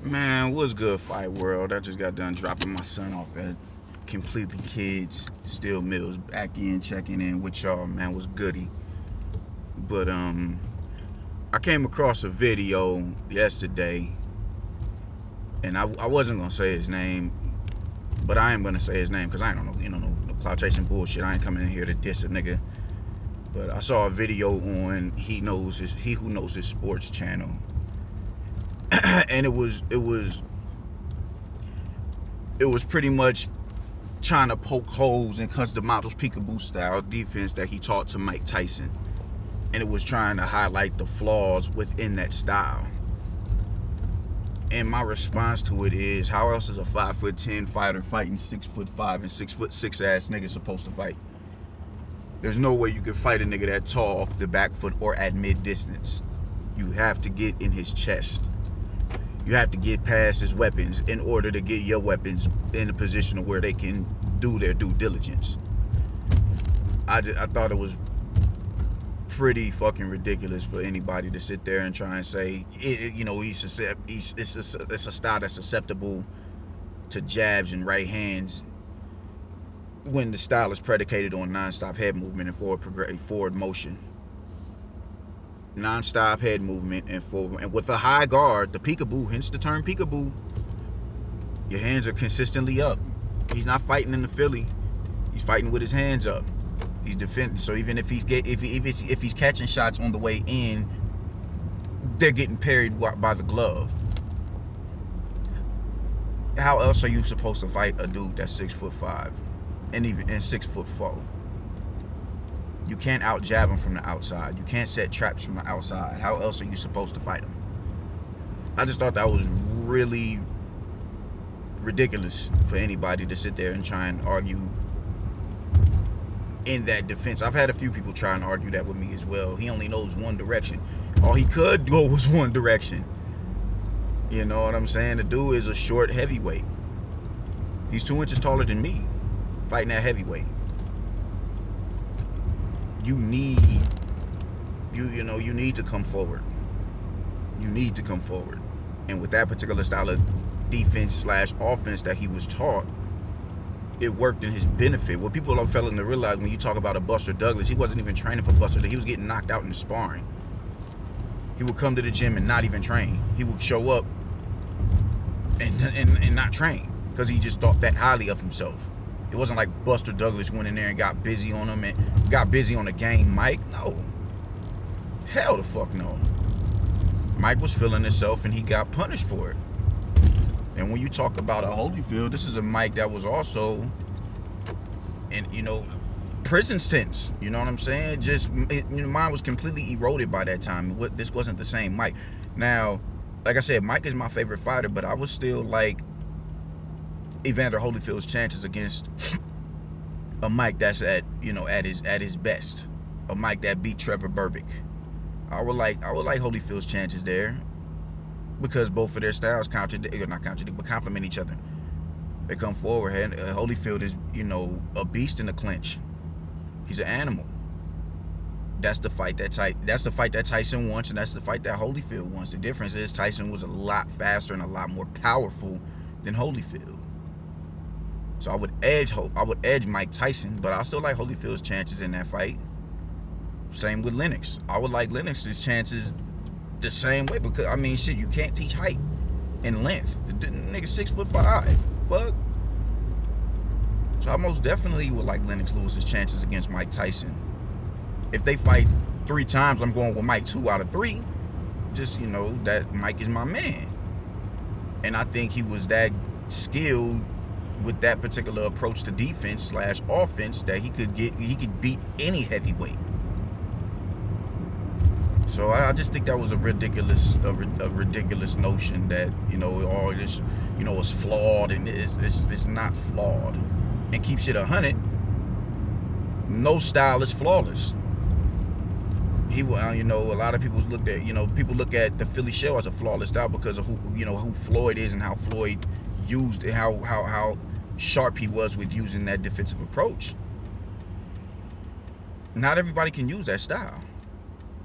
Man, what's good, Fight World? I just got done dropping my son off at Completely Kids, Still Mills, back in, checking in with y'all, man. Was goody. But I came across a video yesterday, and I wasn't gonna say his name, but I am gonna say his name because I don't know, no clout chasing bullshit. I ain't coming in here to diss a nigga. But I saw a video on He Who Knows His Sports channel, and it was pretty much trying to poke holes in Customatos peekaboo style defense that he taught to Mike Tyson. And it was trying to highlight the flaws within that style. And my response to it is, how else is a 5'10" fighter fighting 6'5" and 6'6" ass nigga supposed to fight? There's no way you can fight a nigga that tall off the back foot or at mid distance. You have to get in his chest. You have to get past his weapons in order to get your weapons in a position where they can do their due diligence. I thought it was pretty fucking ridiculous for anybody to sit there and try and say, it's a style that's susceptible to jabs and right hands when the style is predicated on non-stop head movement and forward motion. Non-stop head movement and forward, and with a high guard, the peekaboo, hence the term peekaboo. Your hands are consistently up. He's not fighting in the Philly. He's fighting with his hands up. He's defending. So even if he's catching shots on the way in, they're getting parried by the glove. How else are you supposed to fight a dude that's 6'5" and 6'4"? You can't out jab him from the outside. You can't set traps from the outside. How else are you supposed to fight him? I just thought that was really ridiculous for anybody to sit there and try and argue in that defense. I've had a few people try and argue that with me as well. He only knows one direction. All he could go was one direction. You know what I'm saying? The dude is a short heavyweight. He's 2 inches taller than me, fighting at heavyweight. You need to come forward. You need to come forward. And with that particular style of defense / offense that he was taught, it worked in his benefit. What people are failing to realize when you talk about a Buster Douglas, he wasn't even training for Buster. He was getting knocked out in sparring. He would come to the gym and not even train. He would show up and not train because he just thought that highly of himself. It wasn't like Buster Douglas went in there and got busy on him and got busy on the game Mike. No. Hell the fuck no. Mike was feeling himself and he got punished for it. And when you talk about a Holyfield, this is a Mike that was also in, prison sentence. You know what I'm saying? Just, mine was completely eroded by that time. This wasn't the same Mike. Now, like I said, Mike is my favorite fighter, but I was still like Evander Holyfield's chances against a Mike that's at his best, a Mike that beat Trevor Berbick. I would like Holyfield's chances there because both of their styles complement each other. They come forward, and Holyfield is a beast in the clinch. He's an animal. That's the fight that Tyson wants, and that's the fight that Holyfield wants. The difference is Tyson was a lot faster and a lot more powerful than Holyfield. So I would edge Mike Tyson, but I still like Holyfield's chances in that fight. Same with Lennox. I would like Lennox's chances the same way because shit, you can't teach height and length. The nigga 6'5". Fuck. So I most definitely would like Lennox Lewis's chances against Mike Tyson. If they fight 3 times, I'm going with Mike 2 out of 3. Just that Mike is my man, and I think he was that skilled with that particular approach to defense / offense that he could beat any heavyweight. So I just think that was a ridiculous notion that all this is flawed, and it's not flawed. And keep shit 100. No style is flawless. A lot of people look at the Philly Shell as a flawless style because of who Floyd is and how Floyd used it, how sharp he was with using that defensive approach. Not everybody can use that style.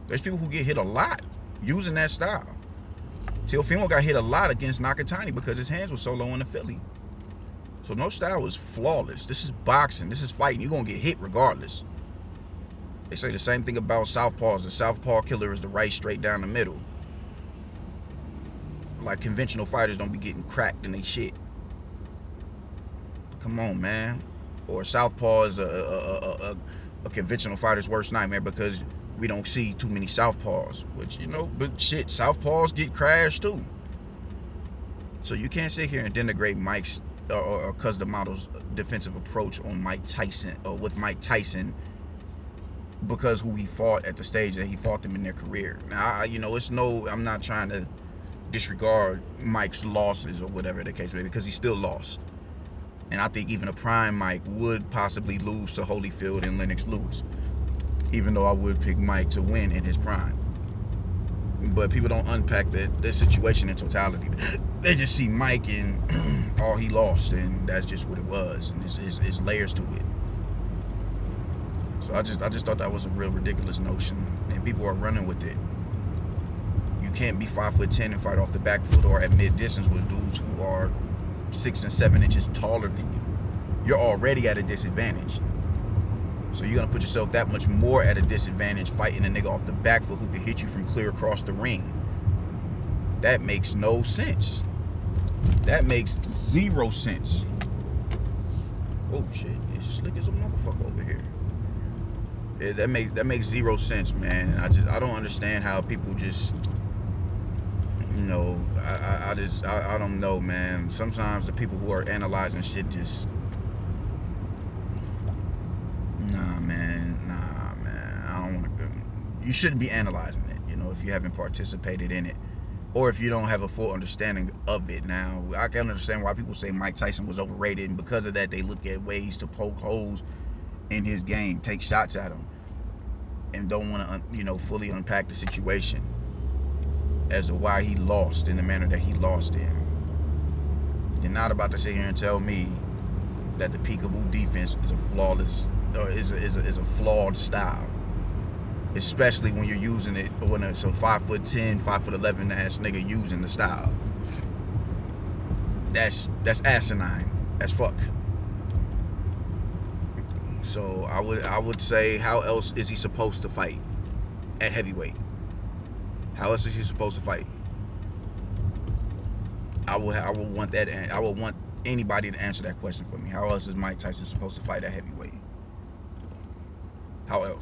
There's people who get hit a lot using that style. Teofimo got hit a lot against Nakatani because his hands were so low in the Philly. So no style is flawless. This is boxing. This is fighting. You're going to get hit regardless. They say the same thing about southpaws. The southpaw killer is the right straight down the middle. Like conventional fighters don't be getting cracked in they shit. Come on, man. Or southpaw is a conventional fighter's worst nightmare because we don't see too many southpaws. Which, you know, but shit, southpaws get crashed too. So you can't sit here and denigrate Mike's or Cuz D'Amato's defensive approach on Mike Tyson or with Mike Tyson because who he fought at the stage that he fought them in their career. Now, you know, I'm not trying to disregard Mike's losses or whatever the case may be because he still lost. And I think even a prime Mike would possibly lose to Holyfield and Lennox Lewis, even though I would pick Mike to win in his prime. But people don't unpack the situation in totality. They just see Mike and all he lost, and that's just what it was. And it's layers to it. So I just thought that was a real ridiculous notion, and people are running with it. You can't be 5'10" and fight off the back foot or at mid distance with dudes who are 6 and 7 inches taller than you. You're already at a disadvantage. So you're gonna put yourself that much more at a disadvantage fighting a nigga off the back foot who can hit you from clear across the ring. That makes no sense. That makes zero sense. Oh shit, it's slick as a motherfucker over here. Yeah, that makes zero sense, man. And I don't understand how people just, you know, I don't know, man. Sometimes the people who are analyzing shit just, nah, man. I don't want to. You shouldn't be analyzing it, you know, if you haven't participated in it, or if you don't have a full understanding of it. Now, I can understand why people say Mike Tyson was overrated, and because of that, they look at ways to poke holes in his game, take shots at him, and don't want to, you know, fully unpack the situation as to why he lost in the manner that he lost in. You're not about to sit here and tell me that the peekaboo defense is a flawless, or is a flawed style, especially when you're using it when it's a 5'10", 5'11" ass nigga using the style. That's asinine as fuck. So I would say, how else is he supposed to fight at heavyweight? How else is he supposed to fight? I would want that. I would want anybody to answer that question for me. How else is Mike Tyson supposed to fight at heavyweight? How else?